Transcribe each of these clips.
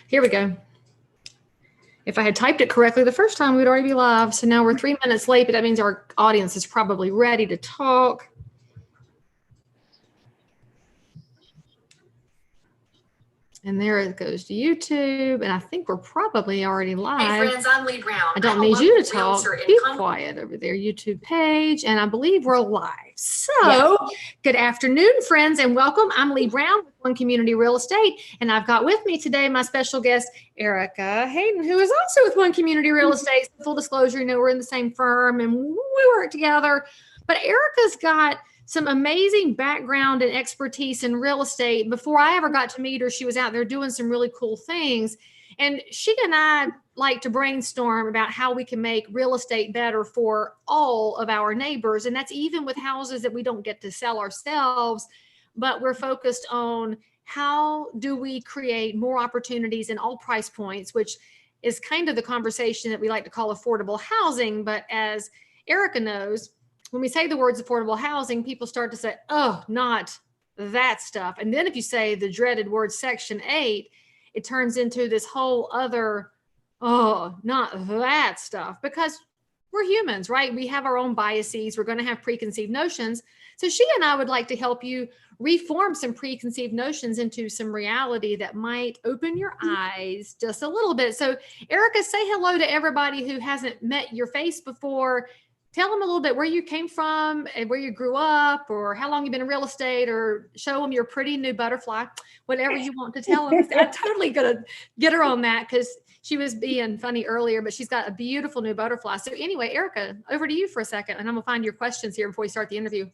Here we go. If I had typed it correctly the first time, we'd already be live. So now we're 3 minutes late, but that means our audience is probably ready to talk. And there it goes to YouTube. And I think we're probably already live. Hey friends, I'm Leigh Brown. I don't need you to talk. Be quiet over there, YouTube page. And I believe we're live. So Good afternoon, friends, and welcome. I'm Leigh Brown with One Community Real Estate. And I've got with me today my special guest, Erica Hayden, who is also with One Community Real Estate. Full disclosure, you know, we're in the same firm and we work together. But Erica's got some amazing background and expertise in real estate. Before I ever got to meet her, she was out there doing some really cool things. And she and I like to brainstorm about how we can make real estate better for all of our neighbors. And that's even with houses that we don't get to sell ourselves, but we're focused on how do we create more opportunities in all price points, which is kind of the conversation that we like to call affordable housing. But as Erica knows, when we say the words affordable housing, people start to say, oh, not that stuff. And then if you say the dreaded word Section 8, it turns into this whole other, oh, not that stuff, because we're humans, right? We have our own biases. We're going to have preconceived notions. So she and I would like to help you reform some preconceived notions into some reality that might open your eyes just a little bit. So Erica, say hello to everybody who hasn't met your face before. Tell them a little bit where you came from and where you grew up, or how long you've been in real estate, or show them your pretty new butterfly, whatever you want to tell them. I'm totally going to get her on that because she was being funny earlier, but she's got a beautiful new butterfly. So anyway, Erica, over to you for a second, and I'm going to find your questions here before we start the interview.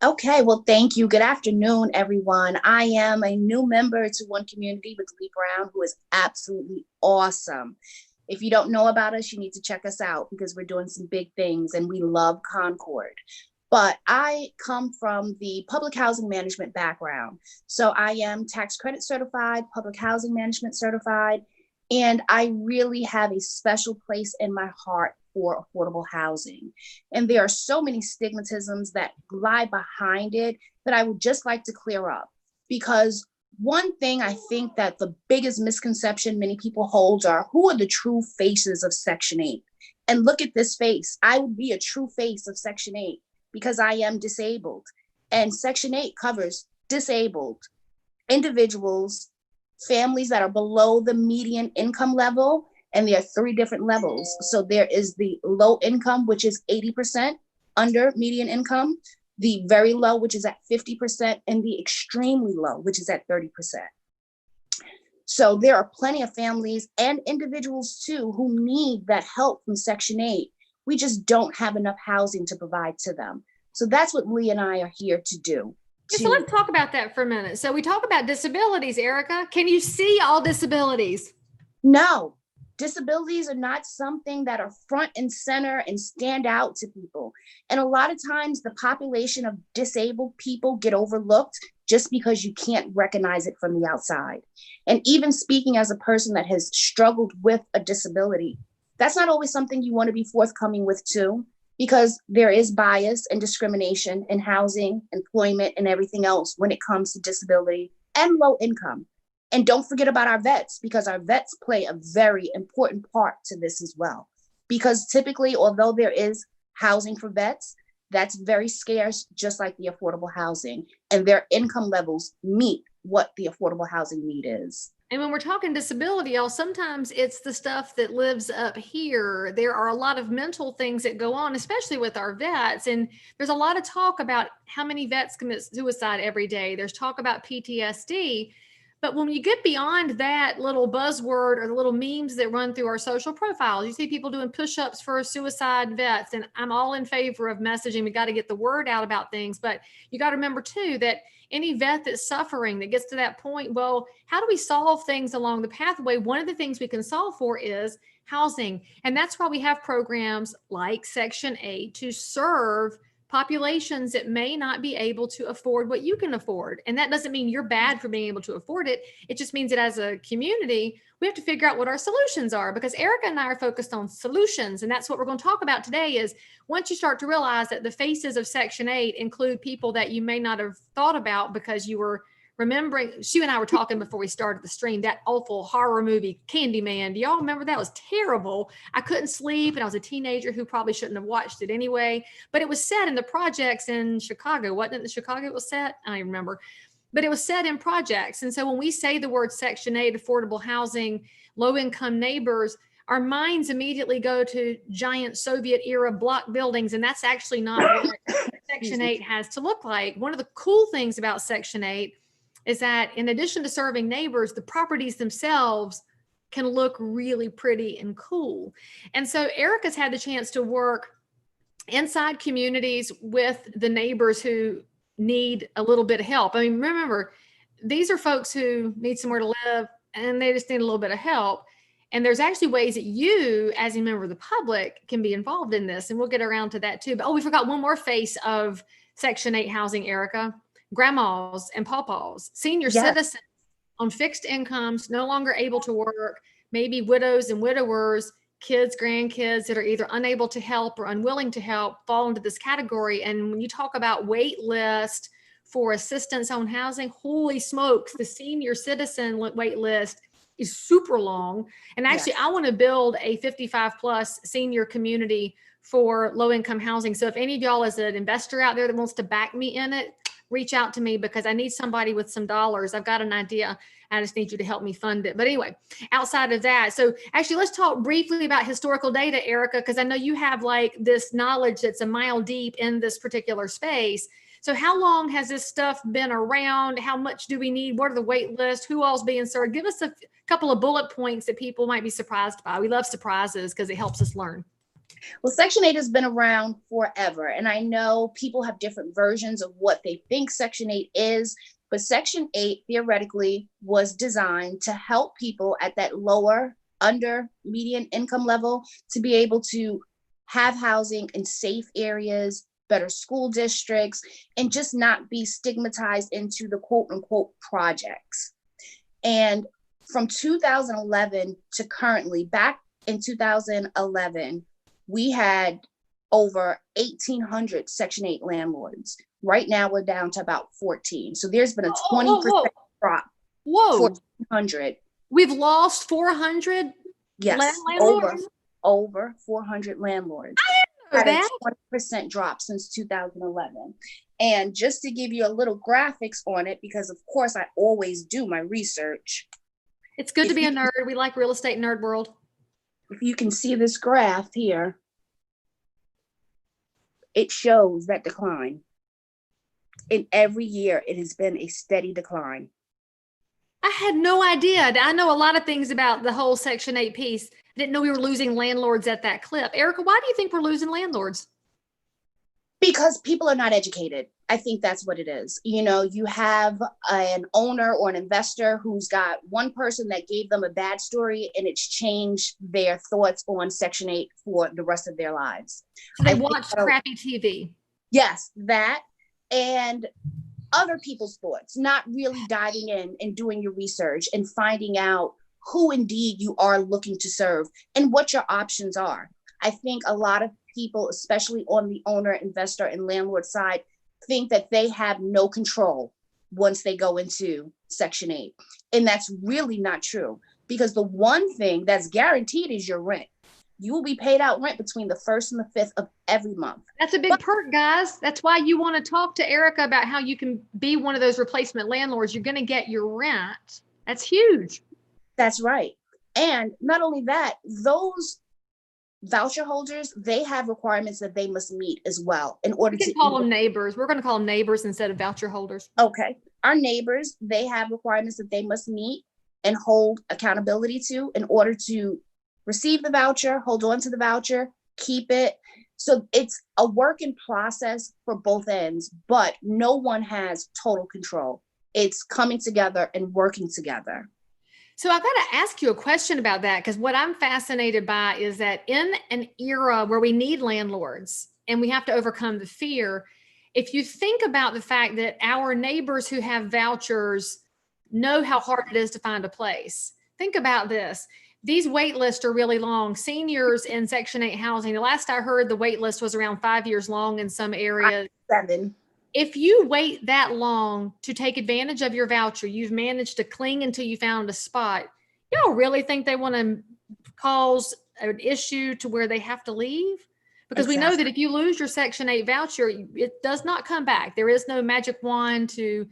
Okay, well, thank you. Good afternoon, everyone. I am a new member to One Community with Leigh Brown, who is absolutely awesome. If you don't know about us, you need to check us out because we're doing some big things and we love Concord. But I come from the public housing management background. So I am tax credit certified, public housing management certified, and I really have a special place in my heart for affordable housing. And there are so many stigmatisms that lie behind it that I would just like to clear up, because one thing I think that the biggest misconception many people hold are, who are the true faces of Section 8? And look at this face. I would be a true face of Section 8 because I am disabled. And Section 8 covers disabled individuals, families that are below the median income level. And there are 3 different levels. So there is the low income, which is 80% under median income, the very low, which is at 50%, and the extremely low, which is at 30%. So there are plenty of families and individuals too who need that help from Section 8. We just don't have enough housing to provide to them. So that's what Leigh and I are here to do. So let's talk about that for a minute. So we talk about disabilities, Erica. Can you see all disabilities? No. Disabilities are not something that are front and center and stand out to people. And a lot of times the population of disabled people get overlooked just because you can't recognize it from the outside. And even speaking as a person that has struggled with a disability, that's not always something you want to be forthcoming with too, because there is bias and discrimination in housing, employment, and everything else when it comes to disability and low income. And don't forget about our vets, because our vets play a very important part to this as well. Because typically, although there is housing for vets, that's very scarce, just like the affordable housing. And their income levels meet what the affordable housing need is. And when we're talking disability, y'all, sometimes it's the stuff that lives up here. There are a lot of mental things that go on, especially with our vets. And there's a lot of talk about how many vets commit suicide every day. There's talk about PTSD. But when you get beyond that little buzzword or the little memes that run through our social profiles, you see people doing push-ups for suicide vets, and I'm all in favor of messaging. We got to get the word out about things, but you got to remember too that any vet that's suffering that gets to that point, well, how do we solve things along the pathway? One of the things we can solve for is housing. And that's why we have programs like Section 8 to serve populations that may not be able to afford what you can afford. And that doesn't mean you're bad for being able to afford it. It just means that as a community, we have to figure out what our solutions are, because Erica and I are focused on solutions. And that's what we're going to talk about today is once you start to realize that the faces of Section 8 include people that you may not have thought about because you were remembering, she and I were talking before we started the stream, that awful horror movie, Candyman. Do y'all remember that? It was terrible. I couldn't sleep, and I was a teenager who probably shouldn't have watched it anyway. But it was set in the projects in Chicago. Wasn't it in Chicago it was set? I don't even remember. But it was set in projects. And so when we say the word Section 8, affordable housing, low-income neighbors, our minds immediately go to giant Soviet era block buildings. And that's actually not what Section 8 has to look like. One of the cool things about Section 8 is that in addition to serving neighbors, the properties themselves can look really pretty and cool. And so Erica's had the chance to work inside communities with the neighbors who need a little bit of help. I mean, remember, these are folks who need somewhere to live and they just need a little bit of help. And there's actually ways that you, as a member of the public, can be involved in this. And we'll get around to that too. But we forgot one more face of Section 8 housing, Erica. Grandmas and pawpaws, senior citizens on fixed incomes, no longer able to work, maybe widows and widowers, kids, grandkids that are either unable to help or unwilling to help fall into this category. And when you talk about wait list for assistance on housing, holy smokes, the senior citizen wait list is super long. And actually, I want to build a 55 plus senior community for low income housing. So if any of y'all is an investor out there that wants to back me in it, reach out to me because I need somebody with some dollars. I've got an idea. I just need you to help me fund it. But anyway, outside of that, so actually let's talk briefly about historical data, Erica, because I know you have like this knowledge that's a mile deep in this particular space. So how long has this stuff been around? How much do we need? What are the wait lists? Who all's being served? Give us a couple of bullet points that people might be surprised by. We love surprises because it helps us learn. Well, Section 8 has been around forever, and I know people have different versions of what they think Section 8 is, but Section 8 theoretically was designed to help people at that lower, under median income level to be able to have housing in safe areas, better school districts, and just not be stigmatized into the quote unquote projects. And from 2011 to currently, back in 2011, we had over 1,800 Section 8 landlords. Right now, we're down to about 14. So there's been a 20% drop. Whoa. 1,400. We've lost 400 landlords? Over 400 landlords. I didn't know had that. A 20% drop since 2011. And just to give you a little graphics on it, because of course I always do my research. It's good to be a nerd. We like real estate nerd world. If you can see this graph here, it shows that decline. And every year it has been a steady decline. I had no idea. I know a lot of things about the whole Section 8 piece. I didn't know we were losing landlords at that clip. Erica, why do you think we're losing landlords? Because people are not educated. I think that's what it is. You know, you have an owner or an investor who's got one person that gave them a bad story and it's changed their thoughts on Section 8 for the rest of their lives. So they watch crappy TV. Yes, that and other people's thoughts, not really diving in and doing your research and finding out who indeed you are looking to serve and what your options are. I think a lot of people, especially on the owner, investor, and landlord side, think that they have no control once they go into Section 8. And that's really not true, because the one thing that's guaranteed is your rent. You will be paid out rent between the 1st and the 5th of every month. That's a big perk, guys. That's why you want to talk to Erica about how you can be one of those replacement landlords. You're going to get your rent. That's huge. That's right. And not only that, those voucher holders, they have requirements that they must meet as well in order to call them neighbors. We're going to call them neighbors instead of voucher holders. Okay. Our neighbors, they have requirements that they must meet and hold accountability to in order to receive the voucher, hold on to the voucher, keep it. So it's a work in process for both ends, but no one has total control. It's coming together and working together. So I've got to ask you a question about that, because what I'm fascinated by is that in an era where we need landlords and we have to overcome the fear, if you think about the fact that our neighbors who have vouchers know how hard it is to find a place, think about this. These wait lists are really long. Seniors in Section 8 housing, the last I heard, the wait list was around 5 years long in some areas. 7. if you wait that long to take advantage of your voucher, you've managed to cling until you found a spot. Y'all really think they want to cause an issue to where they have to leave? Because we know that if you lose your Section 8 voucher, it does not come back. There is no magic wand to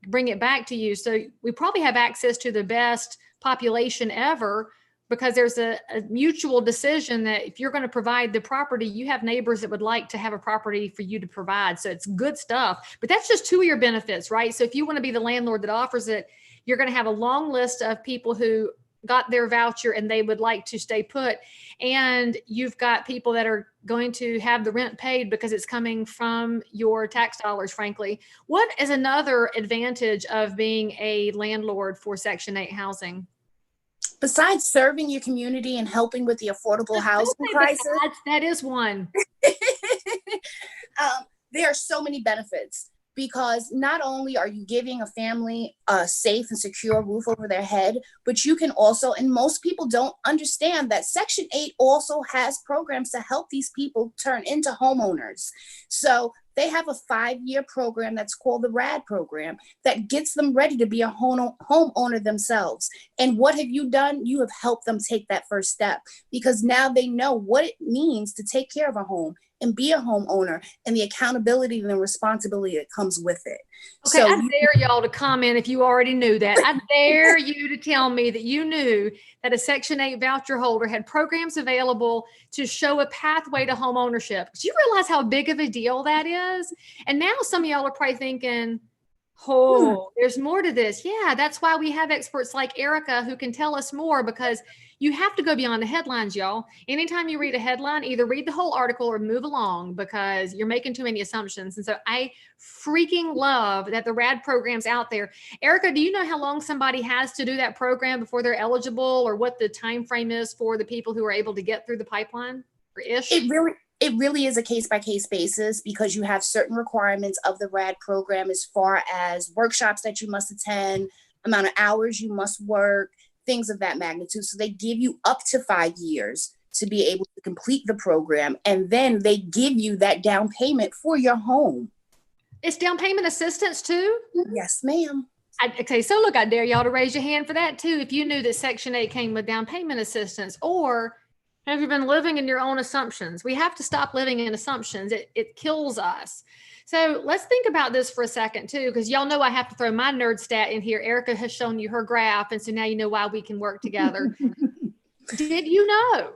bring it back to you. So we probably have access to the best population ever, because there's a mutual decision that if you're going to provide the property, you have neighbors that would like to have a property for you to provide. So it's good stuff, but that's just two of your benefits, right? So if you want to be the landlord that offers it, you're going to have a long list of people who got their voucher and they would like to stay put. And you've got people that are going to have the rent paid because it's coming from your tax dollars, frankly. What is another advantage of being a landlord for Section 8 housing? Besides serving your community and helping with the affordable housing crisis, that is one. There are so many benefits, because not only are you giving a family a safe and secure roof over their head, but you can also, and most people don't understand, that Section 8 also has programs to help these people turn into homeowners. So they have a 5-year program that's called the RAD program that gets them ready to be a homeowner themselves. And what have you done? You have helped them take that first step, because now they know what it means to take care of a home and be a homeowner, and the accountability and the responsibility that comes with it. Okay, so I dare y'all to comment if you already knew that. I dare you to tell me that you knew that a Section 8 voucher holder had programs available to show a pathway to home ownership. Do you realize how big of a deal that is? And now some of y'all are probably thinking, oh, there's more to this. Yeah, that's why we have experts like Erica who can tell us more, because you have to go beyond the headlines, y'all. Anytime you read a headline, either read the whole article or move along, because you're making too many assumptions. And so I freaking love that the RAD program's out there. Erica, do you know how long somebody has to do that program before they're eligible, or what the time frame is for the people who are able to get through the pipeline, or ish? It really is a case-by-case basis, because you have certain requirements of the RAD program as far as workshops that you must attend, amount of hours you must work, things of that magnitude. So they give you up to 5 years to be able to complete the program. And then they give you that down payment for your home. It's down payment assistance too? Yes, ma'am. Okay, so look, I dare y'all to raise your hand for that too, if you knew that Section 8 came with down payment assistance. Or have you been living in your own assumptions? We have to stop living in assumptions. It kills us. So let's think about this for a second too, because y'all know I have to throw my nerd stat in here. Erica has shown you her graph, and so now you know why we can work together. Did you know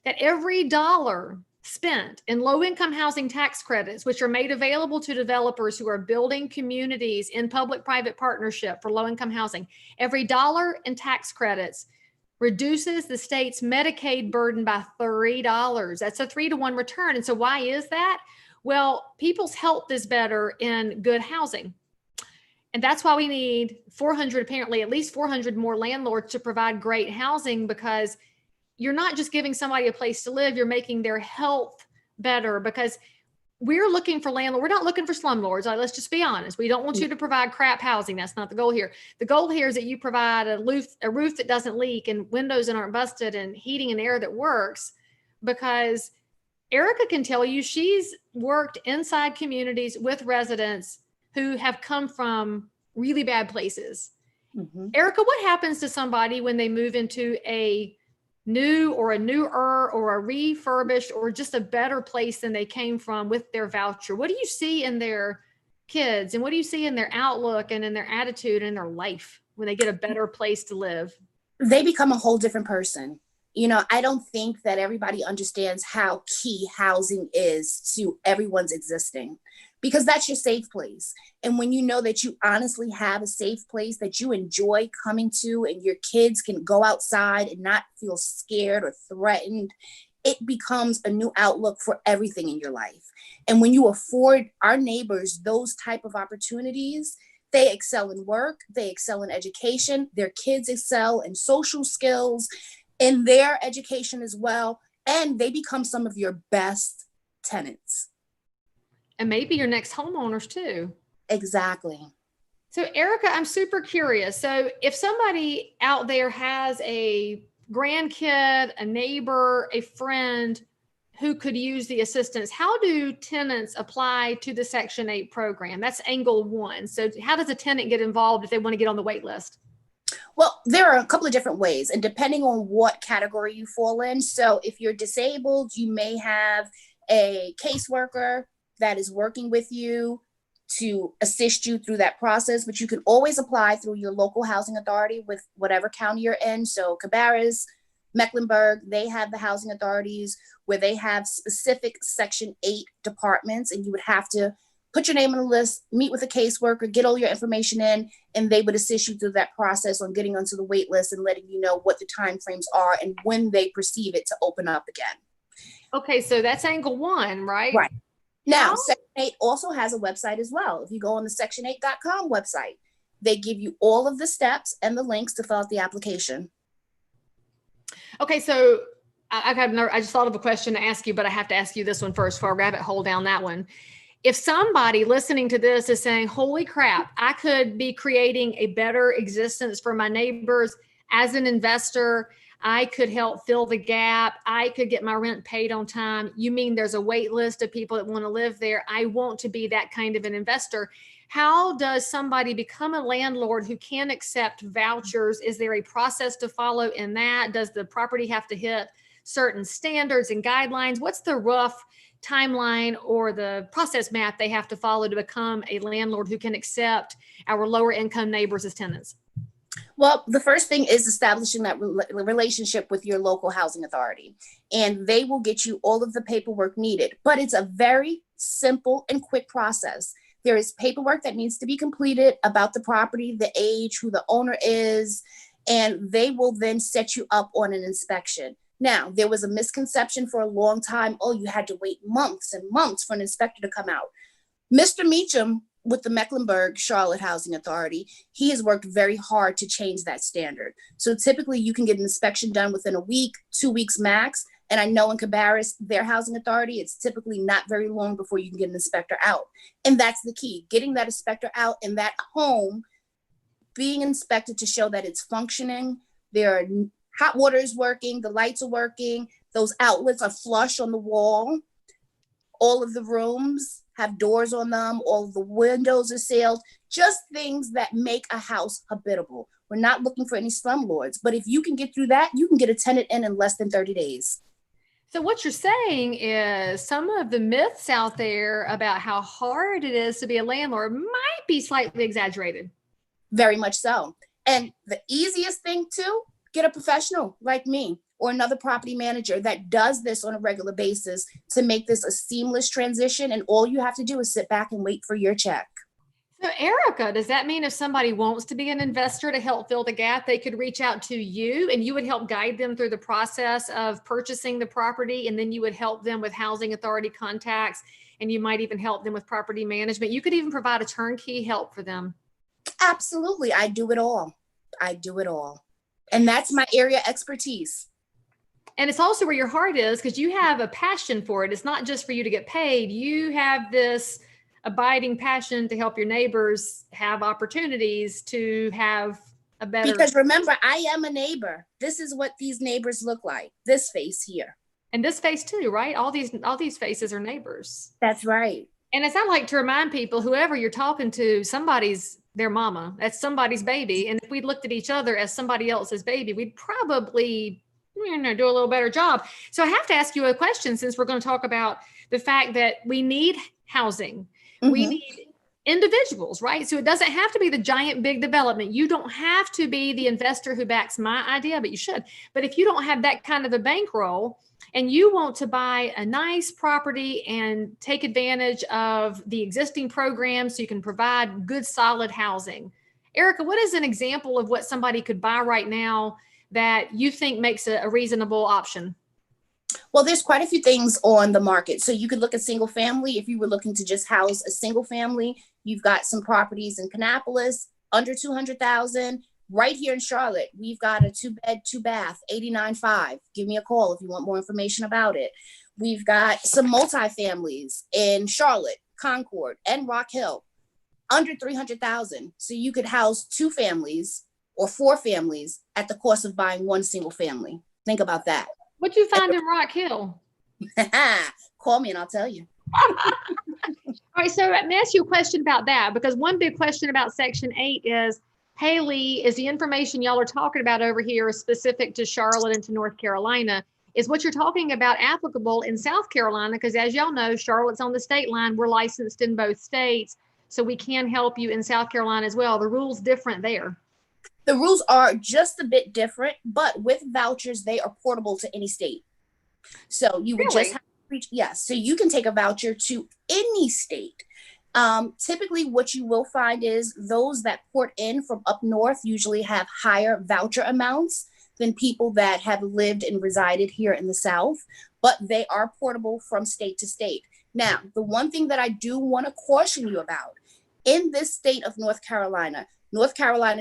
that every dollar spent in low-income housing tax credits, which are made available to developers who are building communities in public-private partnership for low-income housing, every dollar in tax credits reduces the state's Medicaid burden by $3. That's a 3-to-1 return. And so why is that? Well, people's health is better in good housing. And that's why we need 400, apparently at least 400 more landlords to provide great housing, because you're not just giving somebody a place to live, you're making their health better. Because we're looking for landlords. We're not looking for slumlords. Let's just be honest. We don't want you to provide crap housing. That's not the goal here. The goal here is that you provide a roof that doesn't leak, and windows that aren't busted, and heating and air that works. Because Erica can tell you she's worked inside communities with residents who have come from really bad places. Mm-hmm. Erica, what happens to somebody when they move into a new or a newer or a refurbished or just a better place than they came from with their voucher? What do you see in their kids, and what do you see in their outlook and in their attitude and their life when they get a better place to live? They become a whole different person. You know, I don't think that everybody understands how key housing is to everyone's existing, because that's your safe place. And when you know that you honestly have a safe place that you enjoy coming to, and your kids can go outside and not feel scared or threatened, it becomes a new outlook for everything in your life. And when you afford our neighbors those type of opportunities, they excel in work, they excel in education, their kids excel in social skills, in their education as well, and they become some of your best tenants. And maybe your next homeowners too. Exactly. So Erica, I'm super curious. So if somebody out there has a grandkid, a neighbor, a friend who could use the assistance, how do tenants apply to the Section 8 program? That's angle one. So how does a tenant get involved if they want to get on the wait list? Well, there are a couple of different ways, and depending on what category you fall in. So if you're disabled, you may have a caseworker that is working with you to assist you through that process, but you can always apply through your local housing authority with whatever county you're in. So Cabarrus, Mecklenburg, they have the housing authorities where they have specific Section 8 departments, and you would have to put your name on the list, meet with a caseworker, get all your information in, and they would assist you through that process on getting onto the wait list and letting you know what the timeframes are and when they perceive it to open up again. Okay, so that's angle one, right? Right. Now, Section 8 also has a website as well. If you go on the section8.com website, they give you all of the steps and the links to fill out the application. Okay, so I just thought of a question to ask you, but I have to ask you this one first before I rabbit hole down that one. If somebody listening to this is saying, holy crap, I could be creating a better existence for my neighbors as an investor, I could help fill the gap, I could get my rent paid on time. You mean there's a wait list of people that want to live there. I want to be that kind of an investor. How does somebody become a landlord who can accept vouchers? Is there a process to follow in that? Does the property have to hit certain standards and guidelines? What's the rough timeline or the process map they have to follow to become a landlord who can accept our lower income neighbors as tenants? Well, the first thing is establishing that relationship with your local housing authority, and they will get you all of the paperwork needed. But it's a very simple and quick process. There is paperwork that needs to be completed about the property, the age, who the owner is, and they will then set you up on an inspection. Now, there was a misconception for a long time. Oh, you had to wait months and months for an inspector to come out. Mr. Meacham with the Mecklenburg Charlotte Housing Authority, he has worked very hard to change that standard. So typically you can get an inspection done within a week, 2 weeks max. And I know in Cabarrus, their housing authority, it's typically not very long before you can get an inspector out. And that's the key, getting that inspector out in that home, being inspected to show that it's functioning. There are hot water is working, the lights are working, those outlets are flush on the wall. All of the rooms have doors on them, all of the windows are sealed, just things that make a house habitable. We're not looking for any slumlords, but if you can get through that, you can get a tenant in less than 30 days. So what you're saying is some of the myths out there about how hard it is to be a landlord might be slightly exaggerated. Very much so. And the easiest thing to get a professional like me or another property manager that does this on a regular basis to make this a seamless transition. And all you have to do is sit back and wait for your check. So Erica, does that mean if somebody wants to be an investor to help fill the gap, they could reach out to you and you would help guide them through the process of purchasing the property, and then you would help them with housing authority contacts, and you might even help them with property management? You could even provide a turnkey help for them. Absolutely. I do it all. I do it all. And that's my area of expertise. And it's also where your heart is, because you have a passion for it. It's not just for you to get paid. You have this abiding passion to help your neighbors have opportunities to have a better. Because remember, I am a neighbor. This is what these neighbors look like. This face here. And this face too, right? All these faces are neighbors. That's right. And as I like to remind people, whoever you're talking to, somebody's their mama. That's somebody's baby. And if we looked at each other as somebody else's baby, we'd probably do a little better job. So I have to ask you a question, since we're going to talk about the fact that we need housing. Mm-hmm. We need individuals, right? So it doesn't have to be the giant big development. You don't have to be the investor who backs my idea, but you should. But if you don't have that kind of a bankroll and you want to buy a nice property and take advantage of the existing programs so you can provide good, solid housing. Erica, what is an example of what somebody could buy right now that you think makes a reasonable option? Well, there's quite a few things on the market. So you could look at single family. If you were looking to just house a single family, you've got some properties in Kannapolis under 200,000. Right here in Charlotte, we've got a 2-bed, 2-bath, 89.5. Give me a call if you want more information about it. We've got some multifamilies in Charlotte, Concord, and Rock Hill under 300,000. So you could house 2 families or 4 families at the cost of buying 1 single family. Think about that. What'd you find in Rock Hill? Call me and I'll tell you. All right, so let me ask you a question about that, because one big question about Section 8 is, hey, Leigh, is the information y'all are talking about over here specific to Charlotte and to North Carolina? Is what you're talking about applicable in South Carolina? Because as y'all know, Charlotte's on the state line. We're licensed in both states, so we can help you in South Carolina as well. The rule's different there. The rules are just a bit different, but with vouchers, they are portable to any state. So you would just have to reach, yes. So you can take a voucher to any state. Typically what you will find is those that port in from up north usually have higher voucher amounts than people that have lived and resided here in the South, but they are portable from state to state. Now, the one thing that I do want to caution you about, in this state of North Carolina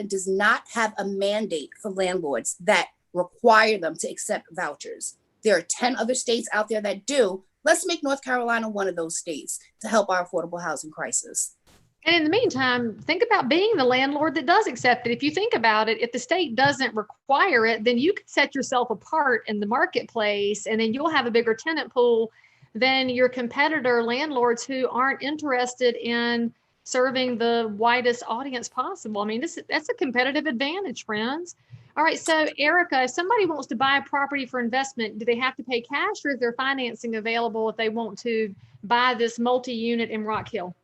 does not have a mandate for landlords that require them to accept vouchers. There are 10 other states out there that do. Let's make North Carolina one of those states to help our affordable housing crisis. And in the meantime, think about being the landlord that does accept it. If you think about it, if the state doesn't require it, then you can set yourself apart in the marketplace, and then you'll have a bigger tenant pool than your competitor landlords who aren't interested in serving the widest audience possible. I mean, that's a competitive advantage, friends. All right, so Erica, if somebody wants to buy a property for investment, do they have to pay cash, or is there financing available if they want to buy this multi-unit in Rock Hill?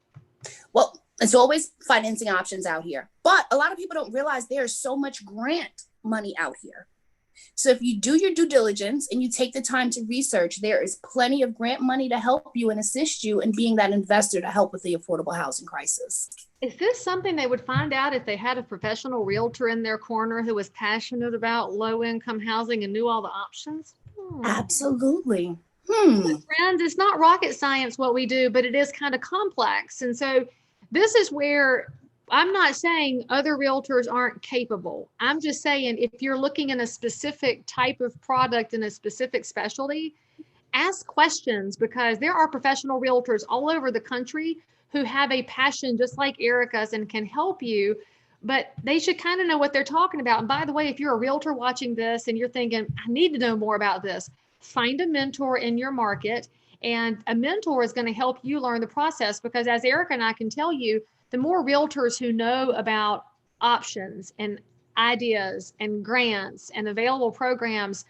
Well, there's always financing options out here, but a lot of people don't realize there's so much grant money out here. So if you do your due diligence and you take the time to research, there is plenty of grant money to help you and assist you in being that investor to help with the affordable housing crisis. Is this something they would find out if they had a professional realtor in their corner who was passionate about low-income housing and knew all the options? Absolutely. Friends, it's not rocket science what we do, but it is kind of complex. And so this is where I'm not saying other realtors aren't capable. I'm just saying if you're looking in a specific type of product in a specific specialty, ask questions, because there are professional realtors all over the country who have a passion just like Erica's and can help you, but they should kind of know what they're talking about. And by the way, if you're a realtor watching this and you're thinking, I need to know more about this, find a mentor in your market, and a mentor is going to help you learn the process, because as Erica and I can tell you, the more realtors who know about options and ideas and grants and available programs,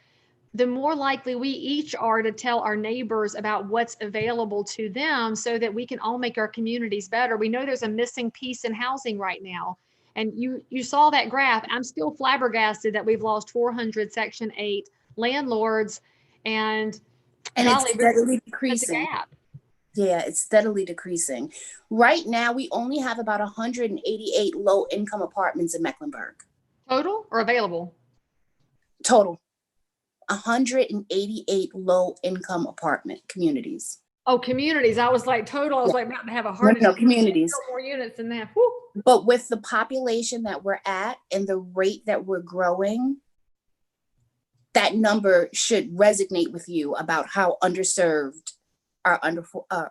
the more likely we each are to tell our neighbors about what's available to them so that we can all make our communities better. We know there's a missing piece in housing right now. And you saw that graph. I'm still flabbergasted that we've lost 400 Section 8 landlords, and it's steadily decreasing. Yeah, it's steadily decreasing. Right now, we only have about 188 low-income apartments in Mecklenburg. Total or available? Total. 188 low-income apartment communities. Oh, communities. I was like total. I was like about to have a heart attack. No, communities. More units than that. Woo. But with the population that we're at and the rate that we're growing, that number should resonate with you about how underserved our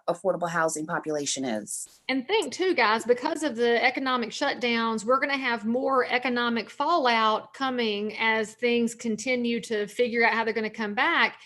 affordable housing population is. And think too, guys, because of the economic shutdowns, we're going to have more economic fallout coming as things continue to figure out how they're going to come back.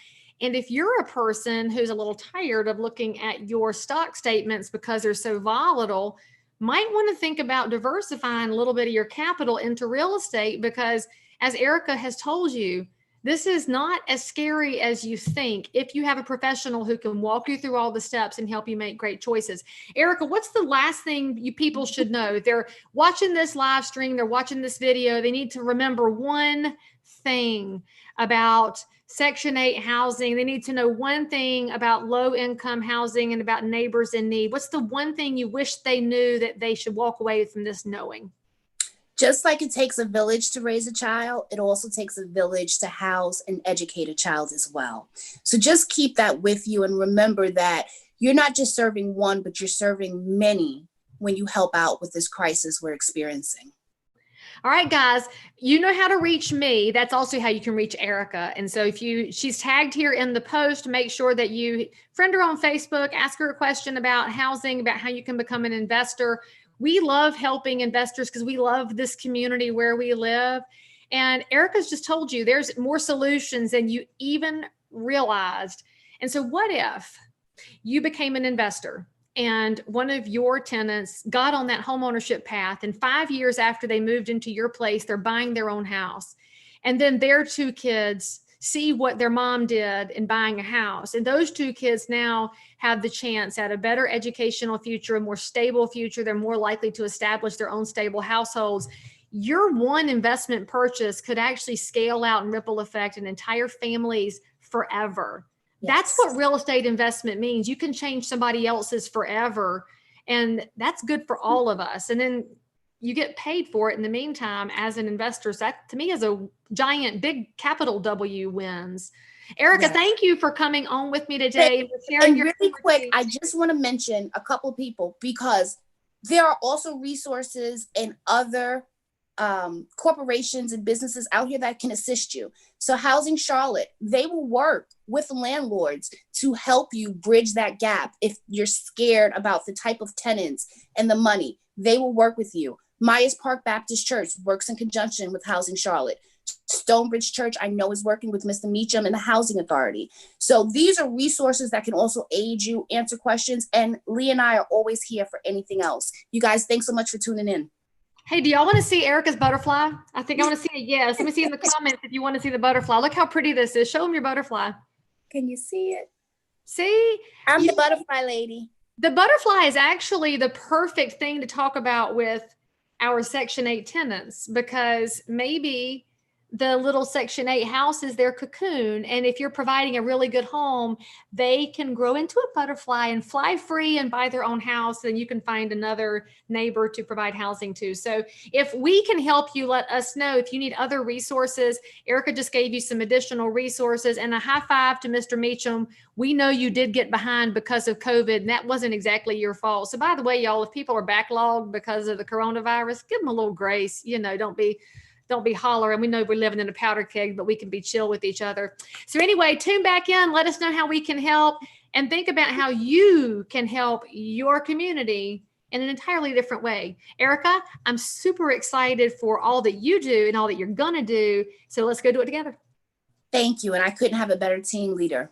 And if you're a person who's a little tired of looking at your stock statements because they're so volatile, might want to think about diversifying a little bit of your capital into real estate, because as Erica has told you, this is not as scary as you think if you have a professional who can walk you through all the steps and help you make great choices. Erica, what's the last thing you people should know? If they're watching this live stream, they're watching this video, they need to remember one thing about Section 8 housing. They need to know one thing about low income housing and about neighbors in need. What's the one thing you wish they knew that they should walk away from this knowing? Just like it takes a village to raise a child, it also takes a village to house and educate a child as well. So just keep that with you and remember that you're not just serving one, but you're serving many when you help out with this crisis we're experiencing. All right, guys, you know how to reach me. That's also how you can reach Erica. And so if she's tagged here in the post, make sure that you friend her on Facebook, ask her a question about housing, about how you can become an investor. We love helping investors because we love this community where we live. And Erica's just told you there's more solutions than you even realized. And so what if you became an investor and one of your tenants got on that homeownership path, and 5 years after they moved into your place, they're buying their own house. And then their two kids see what their mom did in buying a house. And those two kids now have the chance at a better educational future, a more stable future. They're more likely to establish their own stable households. Your one investment purchase could actually scale out and ripple affect an entire family's forever. Yes. That's what real estate investment means. You can change somebody else's forever, and that's good for all of us. And then you get paid for it in the meantime as an investor. So that to me is a giant, big capital W wins. Erica, yes. Thank you for coming on with me today. And really quick, I just want to mention a couple people, because there are also resources and other corporations and businesses out here that can assist you. So Housing Charlotte, they will work with landlords to help you bridge that gap. If you're scared about the type of tenants and the money, they will work with you. Myers Park Baptist Church works in conjunction with Housing Charlotte. Stonebridge Church, I know, is working with Mr. Meacham and the Housing Authority. So these are resources that can also aid you, answer questions. And Leigh and I are always here for anything else. You guys, thanks so much for tuning in. Hey, do y'all want to see Erica's butterfly? I think I want to see a yes. Let me see in the comments if you want to see the butterfly. Look how pretty this is. Show them your butterfly. Can you see it? See? I'm the butterfly lady. The butterfly is actually the perfect thing to talk about with our Section 8 tenants, because maybe the little Section 8 house is their cocoon. And if you're providing a really good home, they can grow into a butterfly and fly free and buy their own house. Then you can find another neighbor to provide housing to. So if we can help you, let us know. If you need other resources, Erica just gave you some additional resources, and a high five to Mr. Meacham. We know you did get behind because of COVID, and that wasn't exactly your fault. So by the way, y'all, if people are backlogged because of the coronavirus, give them a little grace. You know, don't be hollering. We know we're living in a powder keg, but we can be chill with each other. So anyway, tune back in. Let us know how we can help, and think about how you can help your community in an entirely different way. Erica, I'm super excited for all that you do and all that you're going to do. So let's go do it together. Thank you. And I couldn't have a better team leader.